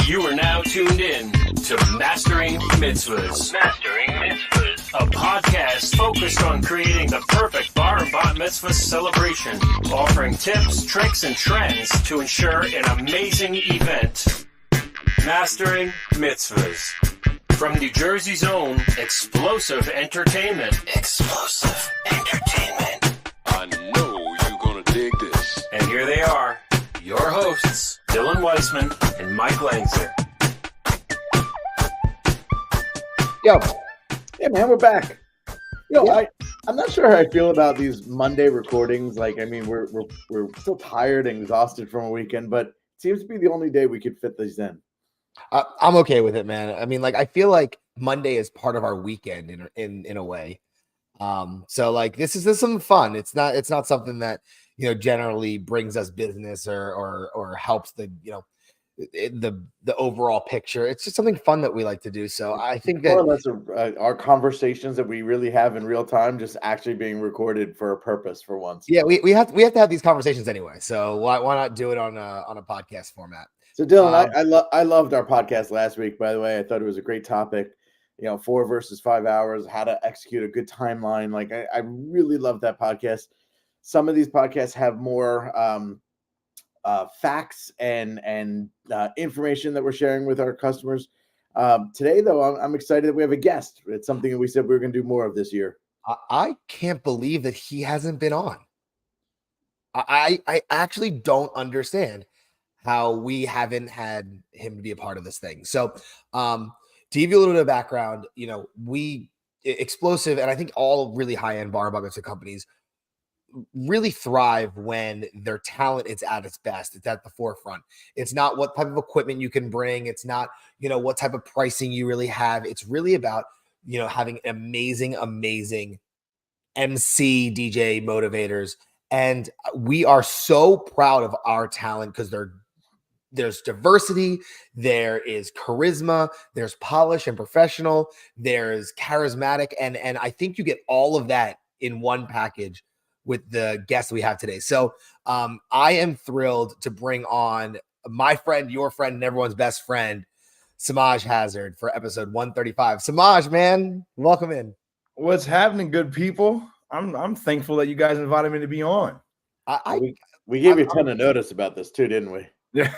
You are now tuned in to Mastering Mitzvahs. Mastering Mitzvahs. A podcast focused on creating the perfect bar and bat mitzvah celebration, offering tips, tricks, and trends to ensure an amazing event. Mastering Mitzvahs. From New Jersey's own Xplosive Entertainment. Xplosive Entertainment. I know you're gonna dig this. And here they are, your hosts, Dylan Weissman and Mike Langzer. Yo, yeah, man, we're back. I'm not sure how I feel about these Monday recordings. Like, I mean, we're still tired and exhausted from a weekend, but it seems to be the only day we could fit these in. I'm okay with it, man. I mean, like, I feel like Monday is part of our weekend in a way. So like this is some fun. It's not something that, you know, generally brings us business or helps the overall picture. It's just something fun that we like to do. So I think that more or less our conversations that we really have in real time just actually being recorded for a purpose for once. Yeah, we have to have these conversations anyway. So why not do it on a podcast format? So Dylan, I loved our podcast last week, by the way. I thought it was a great topic. 4 versus 5 hours, how to execute a good timeline. Like I really love that podcast. Some of these podcasts have more facts and information that we're sharing with our customers. Today, though, I'm excited that we have a guest. It's something that we said we were going to do more of this year. I can't believe that he hasn't been on. I actually don't understand how we haven't had him be a part of this thing. So, to give you a little bit of background, we Xplosive, and I think all really high-end bar and mitzvah companies really thrive when their talent is at its best. It's at the forefront. It's not what type of equipment you can bring. It's not, what type of pricing you really have. It's really about, having amazing MC, DJ motivators. And we are so proud of our talent because there's diversity, there is charisma, there's polish and professional, there's charismatic. And I think you get all of that in one package with the guests we have today. So I am thrilled to bring on my friend, your friend, and everyone's best friend, Semaj Hazzard, for episode 135. Semaj, man, welcome in. What's happening, good people? I'm thankful that you guys invited me to be on. We gave you a ton of notice about this too, didn't we? Yeah.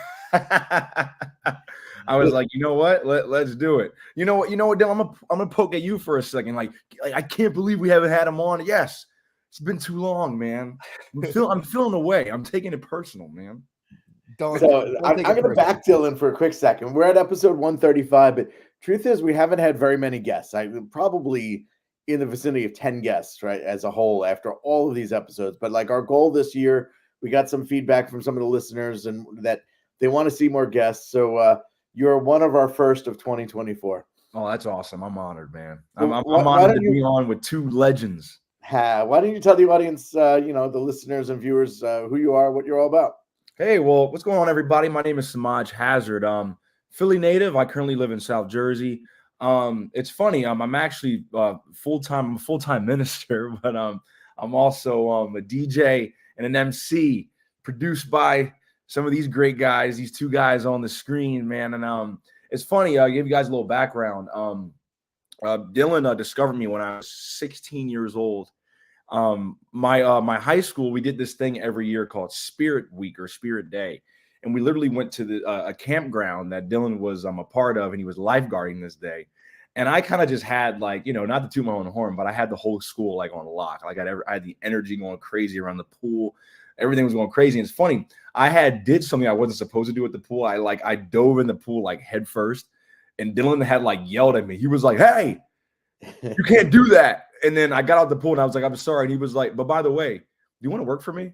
I was like, you know what? Let's do it. You know what, Dylan? I'm gonna poke at you for a second. Like I can't believe we haven't had him on. Yes, it's been too long, man. I'm feeling away. I'm taking it personal, man. I'm going to back Dylan for a quick second. We're at episode 135, but truth is we haven't had very many guests. Probably in the vicinity of 10 guests, right, as a whole after all of these episodes. But like our goal this year, we got some feedback from some of the listeners and that they want to see more guests. So you're one of our first of 2024. Oh, that's awesome. I'm honored, man. I'm honored to be on with two legends. Why don't you tell the audience, the listeners and viewers, who you are, what you're all about? Hey, well, what's going on, everybody? My name is Semaj Hazzard. Philly native. I currently live in South Jersey. It's funny. I'm actually full-time minister, but I'm also a DJ and an MC produced by some of these great guys, these two guys on the screen, man. And it's funny. I'll give you guys a little background. Dylan discovered me when I was 16 years old. My high school, we did this thing every year called Spirit Week or Spirit Day. And we literally went to a campground that Dylan was a part of, and he was lifeguarding this day. And I kind of just had not to toot my own horn, but I had the whole school like on lock. Like I had the energy going crazy around the pool. Everything was going crazy. And it's funny. I did something I wasn't supposed to do at the pool. I dove in the pool like head first, and Dylan had yelled at me. He was like, "Hey, you can't do that." And then I got out the pool and I was like, "I'm sorry." And he was like, "But by the way, do you want to work for me?"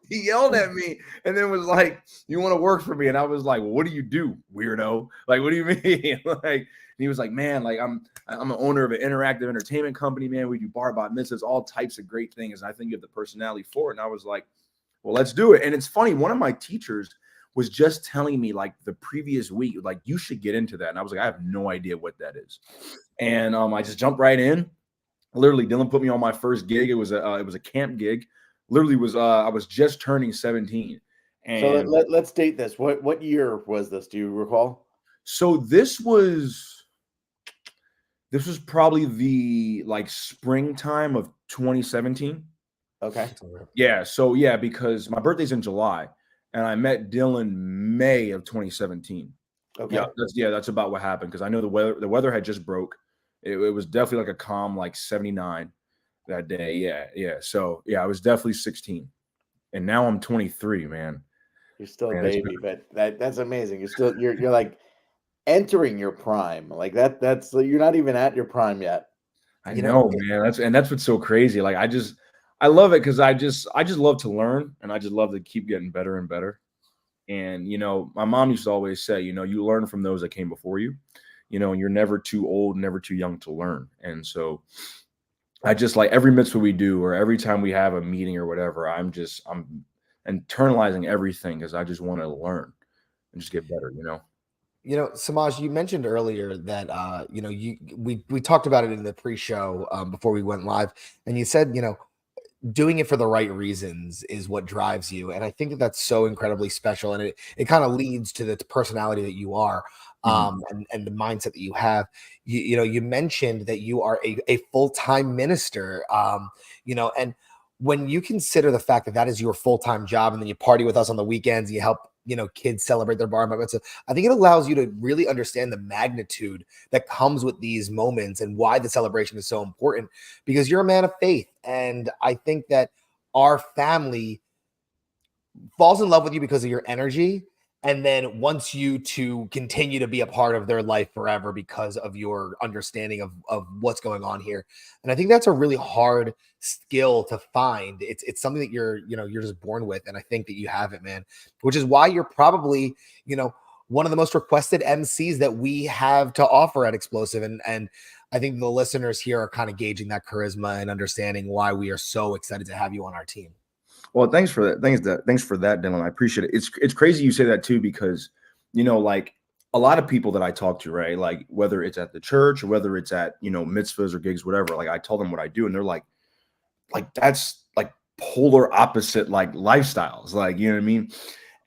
He yelled at me and then was like, "You want to work for me?" And I was like, "Well, what do you do, weirdo? Like, what do you mean?" And he was like, "Man, I'm an owner of an interactive entertainment company, man. We do bar bat mitzvahs, all types of great things. And I think you have the personality for it." And I was like, "Well, let's do it." And it's funny. One of my teachers was just telling me the previous week, you should get into that. And I was like, I have no idea what that is. And I just jumped right in. Literally, Dylan put me on my first gig. It was a camp gig. Literally I was just turning 17. So And let's date this. What year was this? Do you recall? so this was probably the like springtime of 2017. Okay. Yeah, so yeah, because my birthday's in July and I met Dylan May of 2017. Okay. That's about what happened because I know the weather had just broke. It was definitely like a calm like 79 that day. Yeah. So yeah, I was definitely 16. And now I'm 23, man. You're still a Man, it's baby, but that's amazing. You're like entering your prime. Like that's you're not even at your prime yet. I You know, know, man. That's what's so crazy. Like I love it because I just love to learn and I just love to keep getting better and better. And my mom used to always say, you learn from those that came before you, and you're never too old, never too young to learn. And so I just like every mitzvah we do or every time we have a meeting or whatever, I'm internalizing everything because I just want to learn and just get better. Semaj, you mentioned earlier that we talked about it in the pre-show before we went live, and you said doing it for the right reasons is what drives you, and I think that that's so incredibly special, and it kind of leads to the personality that you are, and the mindset that you have. You mentioned that you are a full-time minister, and when you consider the fact that that is your full-time job, and then you party with us on the weekends, you help kids celebrate their bar mitzvah. I think it allows you to really understand the magnitude that comes with these moments and why the celebration is so important, because you're a man of faith. And I think that our family falls in love with you because of your energy, and then wants you to continue to be a part of their life forever because of your understanding of what's going on here. And I think that's a really hard skill to find. It's something that you're just born with, and I think that you have it, man, which is why you're probably one of the most requested MCs that we have to offer at Xplosive. And I think the listeners here are kind of gauging that charisma and understanding why we are so excited to have you on our team. Well, thanks for that. Thanks for that, Dylan. I appreciate it. It's crazy you say that too, because like a lot of people that I talk to, right? Like whether it's at the church or whether it's at mitzvahs or gigs, whatever. Like I tell them what I do, and they're like that's like polar opposite like lifestyles, like you know what I mean.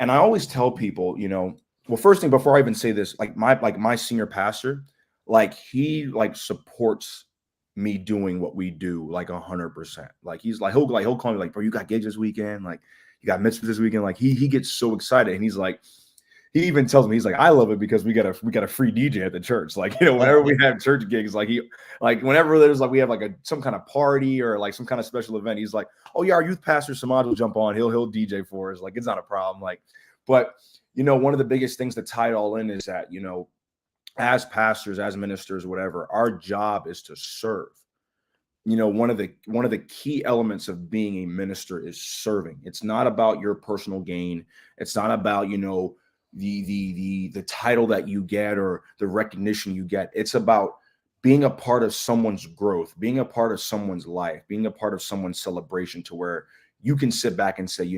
And I always tell people, well, first thing before I even say this, like my senior pastor, like he like supports me doing what we do like 100%. Like he's like he'll call me like, bro, you got gigs this weekend, like you got mitzvahs this weekend. Like he gets so excited, and he's like, he even tells me, he's like, I love it because we got a free DJ at the church. Like whenever we have church gigs, like whenever there's like we have like some kind of party or like some kind of special event, he's like, oh yeah, our youth pastor Semaj will jump on, he'll DJ for us. Like it's not a problem. Like, but one of the biggest things to tie it all in is that as pastors, as ministers, whatever, our job is to serve. One of the key elements of being a minister is serving. It's not about your personal gain. It's not about the title that you get or the recognition you get. It's about being a part of someone's growth, being a part of someone's life, being a part of someone's celebration, to where you can sit back and say,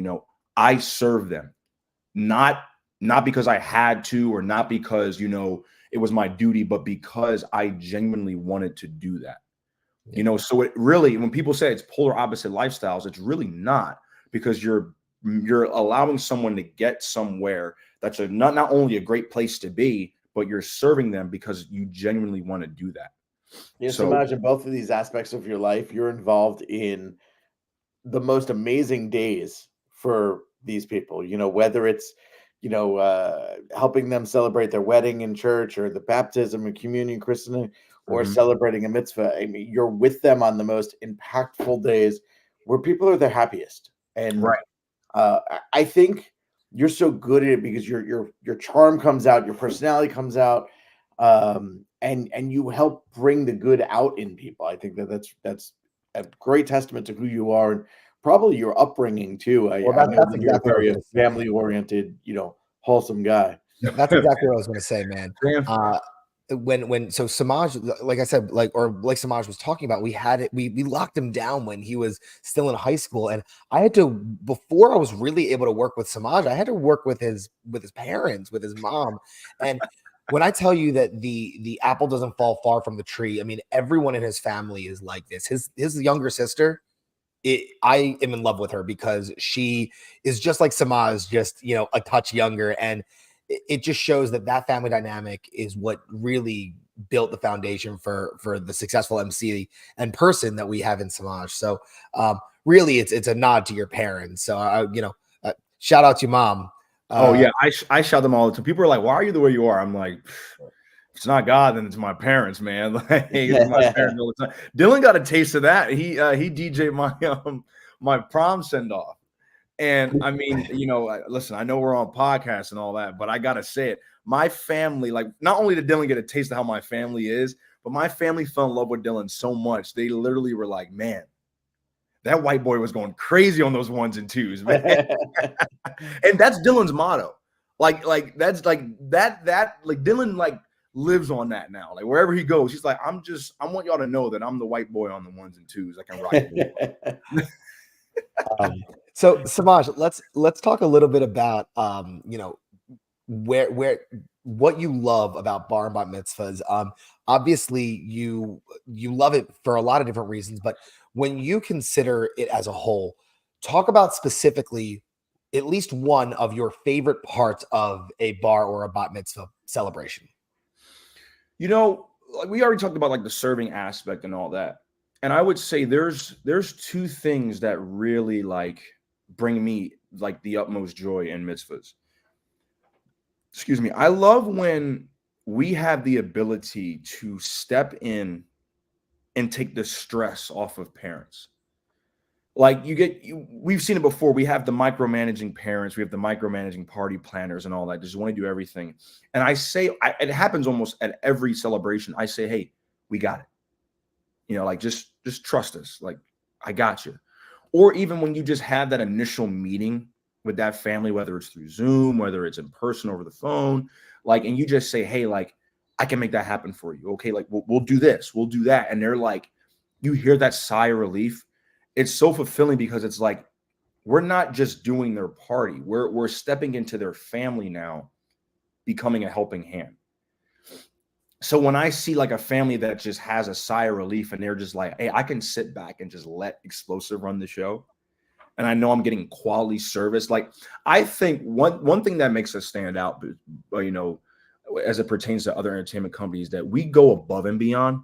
I serve them, not because I had to, or not because it was my duty, but because I genuinely wanted to do that. So it really, when people say it's polar opposite lifestyles, it's really not, because you're allowing someone to get somewhere that's not only a great place to be, but you're serving them because you genuinely want to do that. So imagine both of these aspects of your life. You're involved in the most amazing days for these people, whether it's helping them celebrate their wedding in church, or the baptism and communion, christening, or celebrating a mitzvah. I mean, you're with them on the most impactful days where people are their happiest. And right. I think you're so good at it because your charm comes out, your personality comes out, and you help bring the good out in people. I think that's a great testament to who you are, and probably your upbringing too. I know that you're a very family oriented, wholesome guy. That's exactly what I was going to say, man. So Semaj, like I said, like Semaj was talking about, we locked him down when he was still in high school, and I had to, before I was really able to work with Semaj, I had to work with his parents, with his mom. And when I tell you that the apple doesn't fall far from the tree, I mean, everyone in his family is like this. His younger sister I am in love with her because she is just like Semaj, just, you know, a touch younger. And it just shows that family dynamic is what really built the foundation for the successful MC and person that we have in Semaj. So really it's a nod to your parents. So shout out to Mom. Oh yeah, I shout them all the time. People are like, "Why are you the way you are?" I'm like, it's not God, then it's my parents, man. Like, it's my parents all the time. Dylan got a taste of that. He DJ'd my prom send off, and I mean, you know, listen, I know we're on podcasts and all that, but I gotta say it. My family, like, not only did Dylan get a taste of how my family is, but my family fell in love with Dylan so much they literally were like, "Man, that white boy was going crazy on those 1s and 2s, man." And that's Dylan's motto. Like that's like that like Dylan like lives on that now. Like wherever he goes, he's like, I want y'all to know that I'm the white boy on the 1s and 2s. I can rock it. So Semaj, let's talk a little bit about where what you love about bar and bat mitzvahs. Obviously you love it for a lot of different reasons, but when you consider it as a whole, talk about specifically at least one of your favorite parts of a bar or a bat mitzvah celebration. You know, like we already talked about like the serving aspect and all that. And I would say there's 2 things that really like bring me like the utmost joy in mitzvahs. Excuse me. I love when we have the ability to step in and take the stress off of parents. Like we've seen it before. We have the micromanaging parents, we have the micromanaging party planners and all that. Just want to do everything. And I say, it happens almost at every celebration. I say, hey, we got it. You know, like just trust us. Like, I got you. Or even when you just have that initial meeting with that family, whether it's through Zoom, whether it's in person over the phone, like, and you just say, hey, like, I can make that happen for you. Okay, like we'll do this, we'll do that. And they're like, you hear that sigh of relief. It's so fulfilling because it's like, we're not just doing their party. We're stepping into their family now, becoming a helping hand. So when I see like a family that just has a sigh of relief and they're just like, hey, I can sit back and just let Xplosive run the show, and I know I'm getting quality service. Like, I think one thing that makes us stand out, you know, as it pertains to other entertainment companies, that we go above and beyond.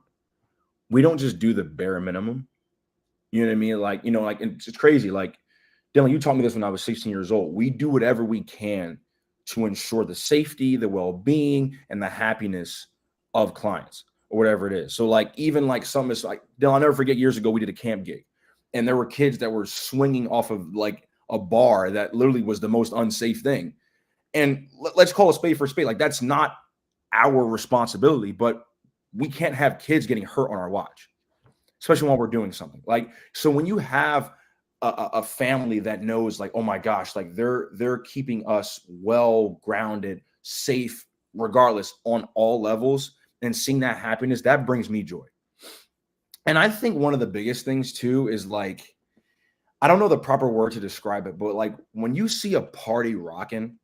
We don't just do the bare minimum. You know what I mean? Like, you know, like, it's crazy. Like, Dylan, you taught me this when I was 16 years old. We do whatever we can to ensure the safety, the well-being, and the happiness of clients or whatever it is. So like, even like something is like, Dylan, I'll never forget, years ago, we did a camp gig and there were kids that were swinging off of like a bar that literally was the most unsafe thing. And let's call a spade for a spade. Like, that's not our responsibility, but we can't have kids getting hurt on our watch, especially while we're doing something. Like, so when you have a family that knows like, oh my gosh, like they're keeping us well grounded, safe, regardless, on all levels, and seeing that happiness, that brings me joy. And I think one of the biggest things too is like, I don't know the proper word to describe it, but like when you see a party rocking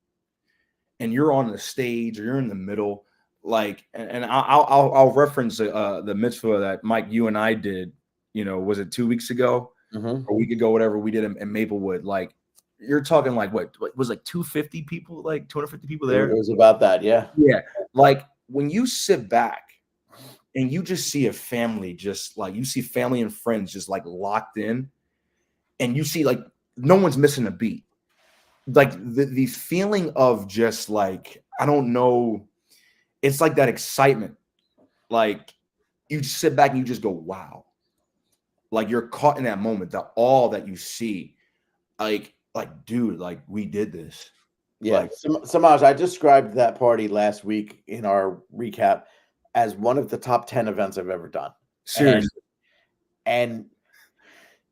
and you're on the stage or you're in the middle, like, and I'll reference the mitzvah that Mike, you and I did, you know, was it 2 weeks ago, or a week ago, whatever we did in Maplewood. Like, you're talking like, what was like 250 people, like 250 people there? It was about that. Yeah. Yeah. Like, when you sit back and you just see a family, just like, you see family and friends just like locked in, and you see like no one's missing a beat. Like the feeling of just like, I don't know, it's like that excitement. Like, you just sit back and you just go, wow. Like, you're caught in that moment, the awe that you see. Like, dude, like, we did this. Yeah. Like, Semaj, I described that party last week in our recap as one of the top 10 events I've ever done. seriously. And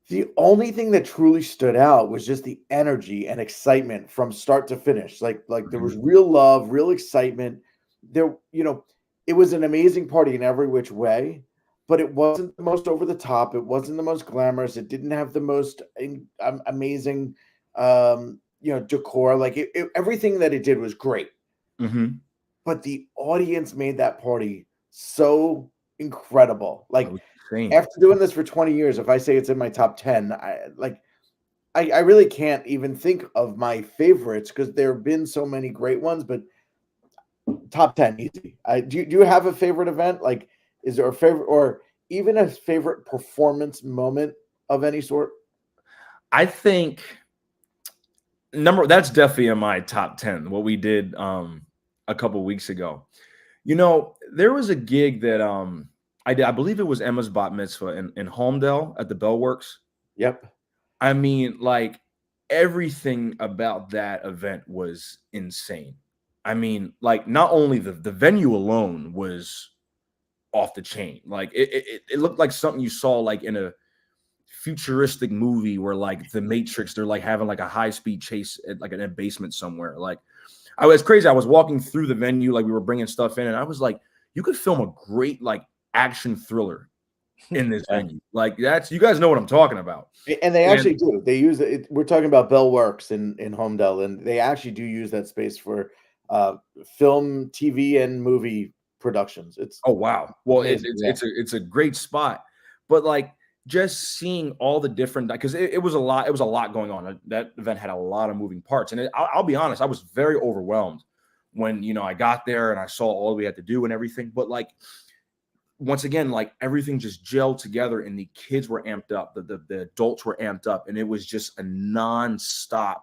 the only thing that truly stood out was just the energy and excitement from start to finish. Like there was real love, real excitement. There, you know, it was an amazing party in every which way, but it wasn't the most over the top. It wasn't the most glamorous. It didn't have the most amazing, decor. Like everything that it did was great. Mm-hmm. But the audience made that party so incredible. Like, insane. After doing this for 20 years, if I say it's in my top 10, I really can't even think of my favorites because there have been so many great ones, but top 10 easy. Do you have a favorite event? Like, is there a favorite or even a favorite performance moment of any sort? I think that's definitely in my top 10. What we did a couple weeks ago. You know, there was a gig that I did. I believe it was Emma's bat mitzvah in Holmdel at the Bellworks. Yep. I mean, like everything about that event was insane. I mean, like not only the venue alone was off the chain. Like it looked like something you saw like in a futuristic movie where like the Matrix, they're like having like a high-speed chase at like in a basement somewhere. Like I was crazy. I was walking through the venue, like we were bringing stuff in, and I was like, you could film a great like action thriller in this venue. Like that's, you guys know what I'm talking about. And they actually do. They use it. We're talking about Bell Works in Holmdel, and they actually do use that space for film, TV, and movie productions. It's oh wow. Well, amazing. it's a great spot, but like just seeing all the different, because it was a lot. It was a lot going on. That event had a lot of moving parts, and I'll be honest, I was very overwhelmed when I got there and I saw all we had to do and everything. But like once again, like everything just gelled together, and the kids were amped up, the adults were amped up, and it was just a nonstop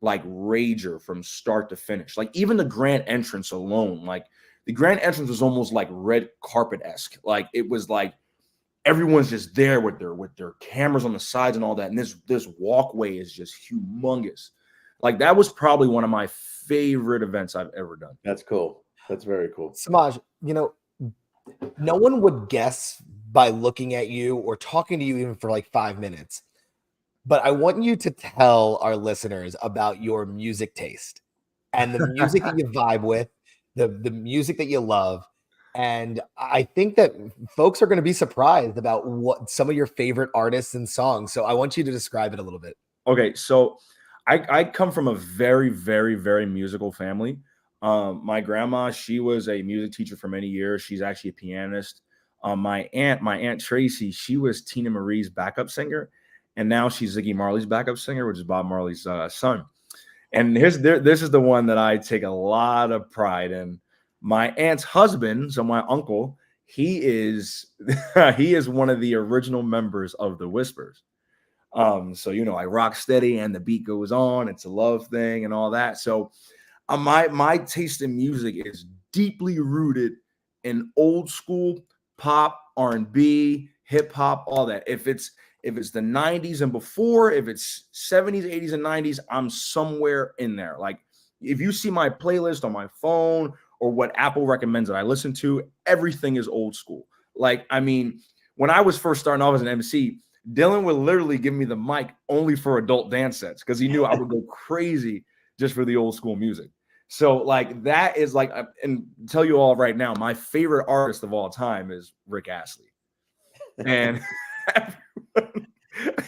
like rager from start to finish. Like even the grand entrance alone, like the grand entrance was almost like red carpet-esque. Like it was like everyone's just there with their cameras on the sides and all that. And this walkway is just humongous. Like that was probably one of my favorite events I've ever done. That's cool. That's very cool. Semaj, no one would guess by looking at you or talking to you even for like 5 minutes. But I want you to tell our listeners about your music taste and the music that you vibe with, the music that you love. And I think that folks are going to be surprised about what some of your favorite artists and songs. So I want you to describe it a little bit. Okay, so I come from a very, very, very musical family. My grandma, she was a music teacher for many years. She's actually a pianist. My aunt Tracy, she was Tina Marie's backup singer, and now she's Ziggy Marley's backup singer, which is Bob Marley's son. And this is the one that I take a lot of pride in. My aunt's husband, so my uncle, he is one of the original members of the Whispers. So I rock steady and the beat goes on. It's a love thing and all that. So my taste in music is deeply rooted in old school pop, R&B, hip hop, all that. If it's the 90s and before, if it's 70s, 80s, and 90s, I'm somewhere in there. Like if you see my playlist on my phone or what Apple recommends that I listen to, everything is old school. Like, I mean, when I was first starting off as an MC, Dylan would literally give me the mic only for adult dance sets because he knew I would go crazy just for the old school music. So like that is like, and tell you all right now, my favorite artist of all time is Rick Astley. And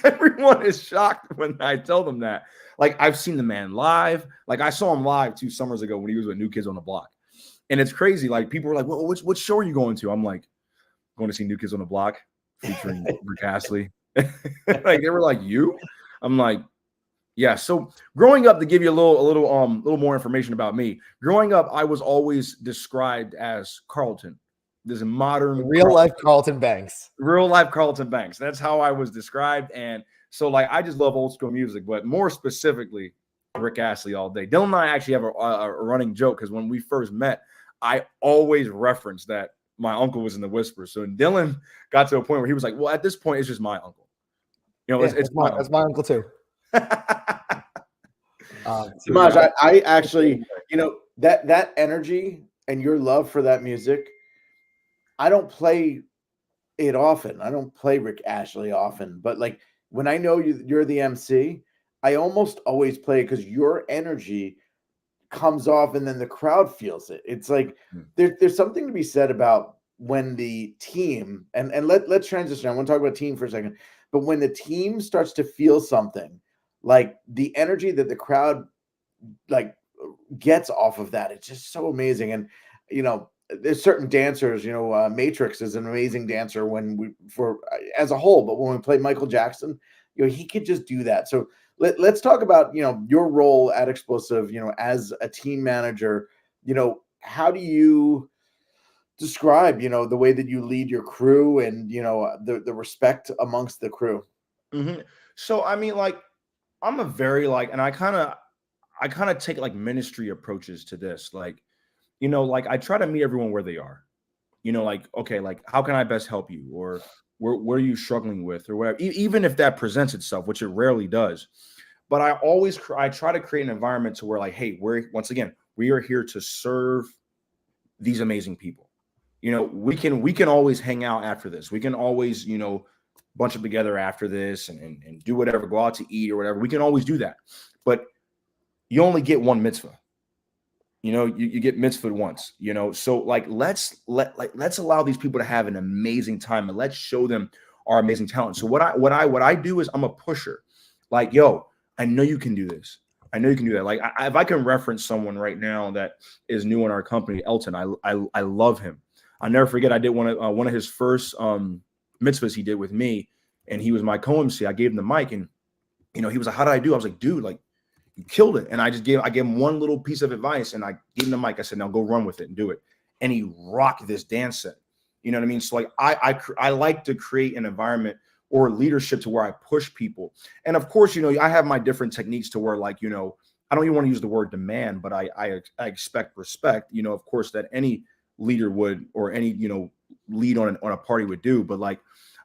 everyone is shocked when I tell them that. Like I've seen the man live. Like I saw him live 2 summers ago when he was with New Kids on the Block. And it's crazy. Like people were like, well, what show are you going to? I'm like, going to see New Kids on the Block featuring Rick Astley. Like they were like, you? I'm like, yeah. So growing up, to give you a little more information about me, growing up, I was always described as Carlton. This modern real life Carlton Banks. Real life Carlton Banks. That's how I was described. And so like I just love old school music, but more specifically, Rick Astley all day. Dylan and I actually have a running joke because when we first met, I always referenced that my uncle was in the Whispers. So Dylan got to a point where he was like, well, at this point, it's just my uncle. It's my uncle too. Semaj, I actually, that energy and your love for that music, I don't play it often. I don't play Rick Astley often, but like when I know you're the MC, I almost always play because your energy comes off and then the crowd feels it. It's like there's something to be said about when the team and let's transition. I want to talk about team for a second, but when the team starts to feel something, like the energy that the crowd like gets off of that, it's just so amazing. And there's certain dancers, Matrix is an amazing dancer as a whole, but when we play Michael Jackson, he could just do that. So let's talk about, your role at Xplosive, as a team manager. How do you describe, the way that you lead your crew and, the respect amongst the crew? Mm-hmm. So, I mean, like, I'm a very and I kind of take like ministry approaches to this. Like, like I try to meet everyone where they are, like, okay, like how can I best help you? Or where are you struggling with or whatever, even if that presents itself, which it rarely does. But I try to create an environment to where like, hey, we are here to serve these amazing people. We can always hang out after this. We can always, bunch up together after this and do whatever, go out to eat or whatever. We can always do that. But you only get one mitzvah. You get mitzvah once, so like, let's allow these people to have an amazing time and let's show them our amazing talent. So what I do is I'm a pusher. Like, yo, I know you can do this. I know you can do that. Like, if I can reference someone right now that is new in our company, Elton, I love him. I'll never forget. I did one of his first mitzvahs he did with me, and he was my co-MC. I gave him the mic, and he was like, "How did I do?" I was like, "Dude, like, you killed it." And I gave him one little piece of advice, and I gave him the mic. I said, "Now go run with it and do it." And he rocked this dance set. You know what I mean? So like, I like to create an environment or leadership to where I push people. And of course, I have my different techniques to where like, I don't even want to use the word demand, but I expect respect, of course, that any leader would, or any, lead on a party would do. But like,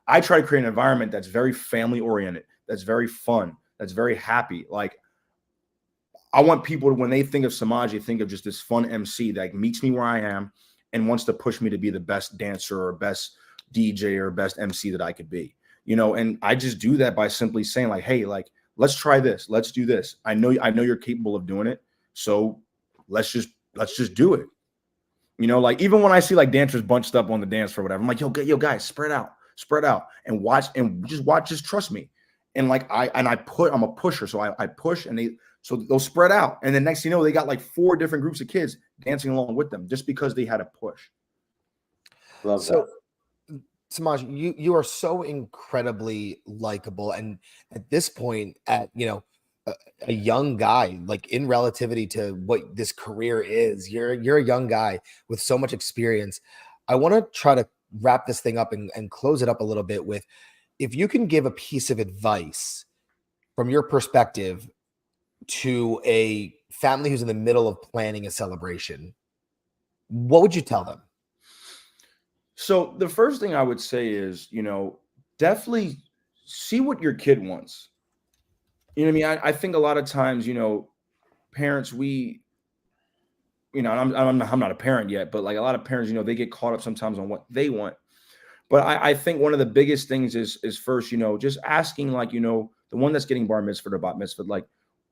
I try to create an environment that's very family oriented, that's very fun, that's very happy. Like, I want people to, when they think of Semaj, they think of just this fun MC that meets me where I am and wants to push me to be the best dancer or best DJ or best MC that I could be. And I just do that by simply saying like, hey, like, let's try this. Let's do this. I know you're capable of doing it. So let's just do it. Like, even when I see like dancers bunched up on the dance floor or whatever, I'm like, yo, guys, spread out and watch, and just trust me. And like, I'm a pusher. So I push, and they'll spread out. And then next thing you know, they got like 4 different groups of kids dancing along with them just because they had a push. Love that. Semaj, you are so incredibly likable, and at this point, at a young guy, like in relativity to what this career is, you're a young guy with so much experience. I want to try to wrap this thing up and close it up a little bit with, if you can give a piece of advice from your perspective to a family who's in the middle of planning a celebration, what would you tell them? So the first thing I would say is, definitely see what your kid wants. You know what I mean? I think a lot of times, parents, I'm not a parent yet, but like a lot of parents, they get caught up sometimes on what they want. But I think one of the biggest things is first, just asking, like, the one that's getting bar mitzvah or bat mitzvah, like,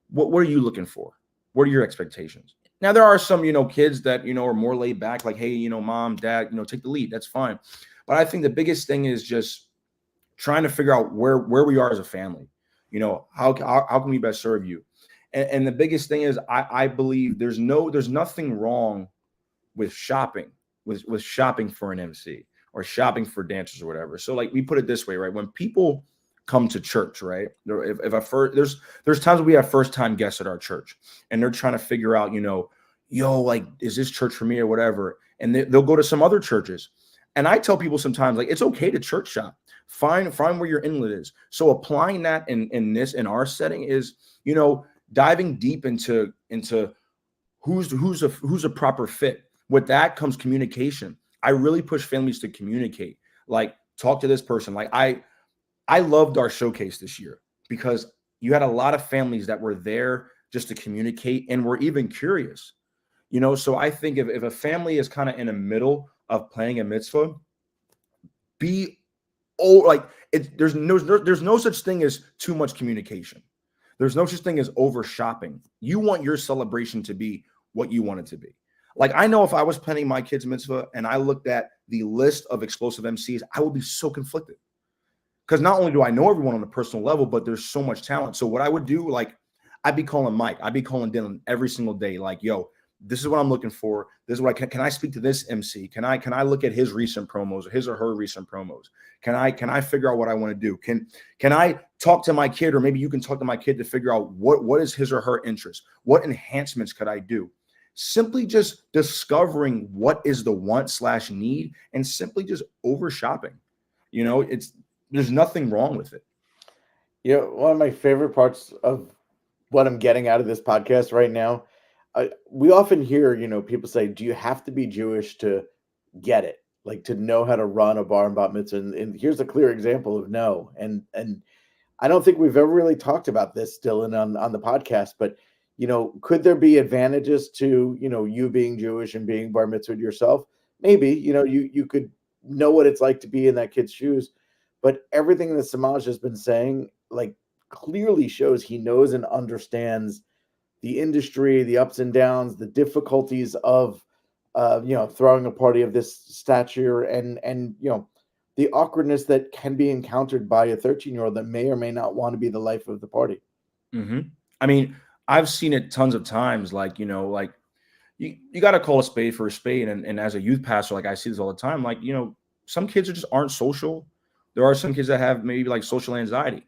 what are you looking for? What are your expectations? Now, there are some, kids that, are more laid back, like, hey, mom, dad, take the lead. That's fine. But I think the biggest thing is just trying to figure out where we are as a family. How can we best serve you? And the biggest thing is, I believe there's nothing wrong with shopping, with shopping for an MC or shopping for dancers or whatever. So like, we put it this way, right? When people come to church, right? There's times we have first time guests at our church, and they're trying to figure out, like, is this church for me or whatever? And they'll go to some other churches. And I tell people sometimes, like, it's okay to church shop. Find where your inlet is. So applying that in our setting is, diving deep into who's a proper fit. With that comes communication. I really push families to communicate. Like, talk to this person. Like, I loved our showcase this year because you had a lot of families that were there just to communicate and were even curious. So I think if a family is kind of in the middle of planning a mitzvah, there's no such thing as too much communication. There's no such thing as over shopping. You want your celebration to be what you want it to be. Like, I know if I was planning my kid's mitzvah and I looked at the list of explosive MCs, I would be so conflicted. Because not only do I know everyone on a personal level, but there's so much talent. So what I would do, like, I'd be calling Mike, I'd be calling Dylan every single day. Like, yo, this is what I'm looking for. This is what can I speak to this MC? Can I look at his recent promos, his or her recent promos? Can I figure out what I want to do? Can I talk to my kid, or maybe you can talk to my kid to figure out what is his or her interest? What enhancements could I do? Simply just discovering what is the want/need, and simply just over shopping. There's nothing wrong with it. One of my favorite parts of what I'm getting out of this podcast right now, we often hear, people say, do you have to be Jewish to get it? Like to know how to run a bar and bat mitzvah? And here's a clear example of no. And I don't think we've ever really talked about this, Dylan, on the podcast, but could there be advantages to, you being Jewish and being bar mitzvah yourself? Maybe, you could know what it's like to be in that kid's shoes. But everything that Semaj has been saying, like, clearly shows he knows and understands the industry, the ups and downs, the difficulties of, throwing a party of this stature, and the awkwardness that can be encountered by a 13-year-old that may or may not want to be the life of the party. Mm-hmm. I mean, I've seen it tons of times. Like, you got to call a spade for a spade. And as a youth pastor, like I see this all the time. Like, some kids just aren't social. There are some kids that have maybe like social anxiety.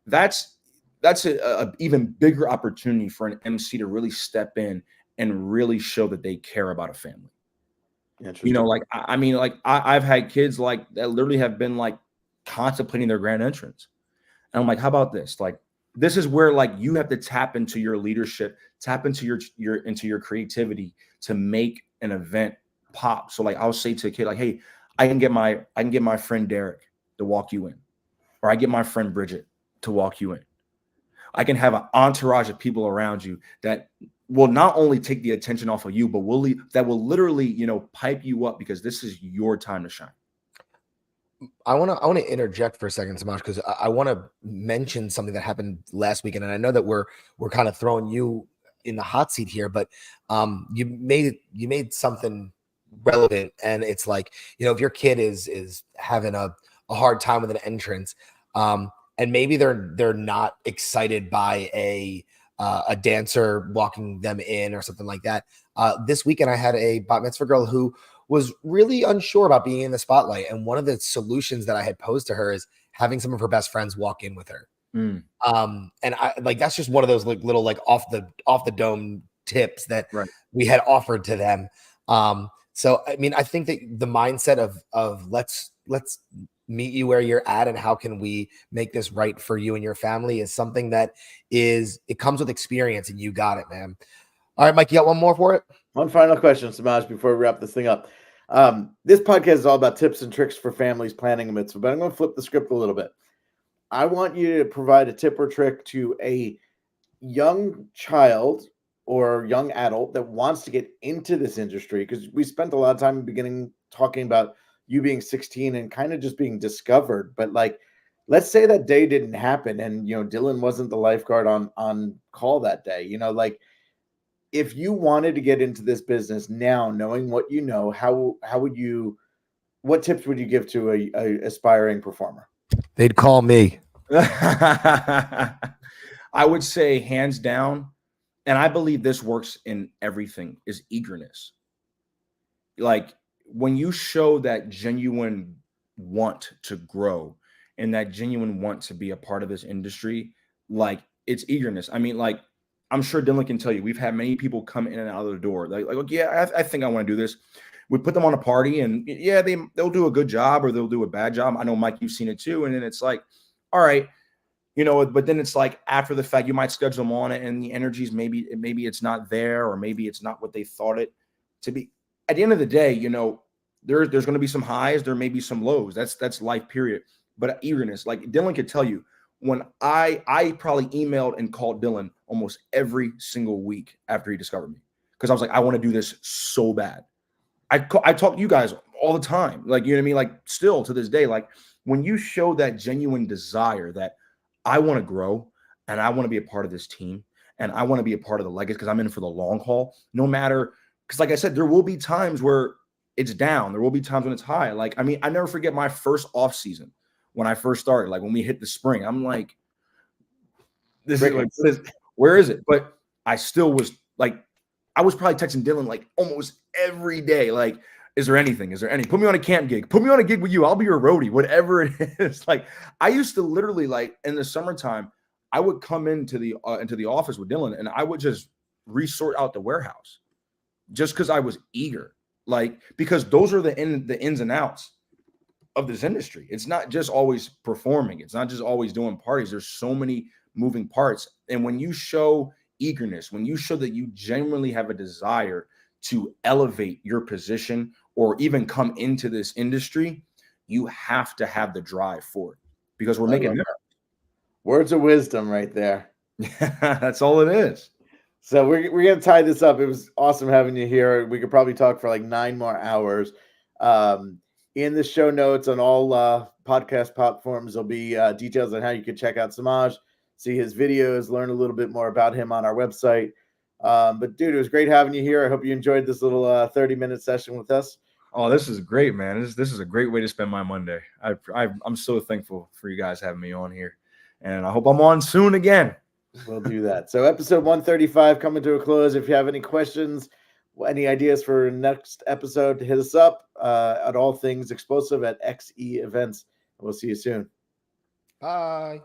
That's a even bigger opportunity for an MC to really step in and really show that they care about a family. I've had kids like that literally have been like contemplating their grand entrance. And I'm like, how about this? Like, this is where like you have to tap into your leadership, tap into your creativity to make an event pop. So like I'll say to a kid, like, hey, I can get my friend Derek to walk you in, or I get my friend Bridget to walk you in. I can have an entourage of people around you that will not only take the attention off of you, but will literally, pipe you up, because this is your time to shine. I want to interject for a second, Semaj, because I want to mention something that happened last weekend, and I know that we're kind of throwing you in the hot seat here, but you made something relevant, and it's like, if your kid is having a hard time with an entrance, and maybe they're not excited by a dancer walking them in or something like that. This weekend I had a bat mitzvah girl who was really unsure about being in the spotlight. And one of the solutions that I had posed to her is having some of her best friends walk in with her. And I like, that's just one of those like little, like off the dome tips that we had offered to them. So, I mean, I think that the mindset of let's meet you where you're at and how can we make this right for you and your family is something that it comes with experience, and you got it, man. All right, Mike, you got one more for it? One final question, Semaj, before we wrap this thing up. This podcast is all about tips and tricks for families planning a mitzvah, but I'm going to flip the script a little bit. I want you to provide a tip or trick to a young child or young adult that wants to get into this industry, because we spent a lot of time in the beginning talking about you being 16 and kind of just being discovered. But like, let's say that day didn't happen and, Dylan wasn't the lifeguard on call that day, like, if you wanted to get into this business now, knowing what you know, what tips would you give to a aspiring performer? They'd call me. I would say hands down, and I believe this works in everything, is eagerness. Like, when you show that genuine want to grow and that genuine want to be a part of this industry, like, it's eagerness. I mean, like, I'm sure Dylan can tell you, we've had many people come in and out of the door. Like yeah, I think I want to do this. We put them on a party, and yeah, they'll do a good job or they'll do a bad job. I know, Mike, you've seen it too. And then it's like, all right, but then it's like after the fact, you might schedule them on it, and the energies maybe it's not there, or maybe it's not what they thought it to be. At the end of the day, there's going to be some highs, there may be some lows. That's life, period. But eagerness, like Dylan could tell you, when I probably emailed and called Dylan almost every single week after he discovered me, because I was like, I want to do this so bad. I talk to you guys all the time, like, you know what I mean? Like, still to this day, like, when you show that genuine desire that I want to grow and I want to be a part of this team and I want to be a part of the legacy, because I'm in for the long haul, no matter, because like I said, there will be times where it's down. There will be times when it's high. Like, I mean, I never forget my first off season when I first started, like when we hit the spring. I'm like, where is it? But I still was like, I was probably texting Dylan like almost every day. Like, is there anything? Is there any? Put me on a camp gig. Put me on a gig with you. I'll be your roadie, whatever it is. Like, I used to literally, like, in the summertime, I would come into the office with Dylan and I would just resort out the warehouse just because I was eager. Like, because those are the ins and outs of this industry. It's not just always performing. It's not just always doing parties. There's so many moving parts. And when you show eagerness, when you show that you genuinely have a desire to elevate your position or even come into this industry, you have to have the drive for it because we're making words of wisdom right there. That's all it is. So we're going to tie this up. It was awesome having you here. We could probably talk for like 9 more hours. In the show notes on all podcast platforms, there'll be details on how you can check out Semaj, see his videos, learn a little bit more about him on our website. But dude, it was great having you here. I hope you enjoyed this little 30-minute session with us. Oh, this is great, man. This is a great way to spend my Monday. I'm so thankful for you guys having me on here, and I hope I'm on soon again. We'll do that. So episode 135 coming to a close. If you have any questions, any ideas for next episode, hit us up at all things Xplosive at XE Events. We'll see you soon. Bye.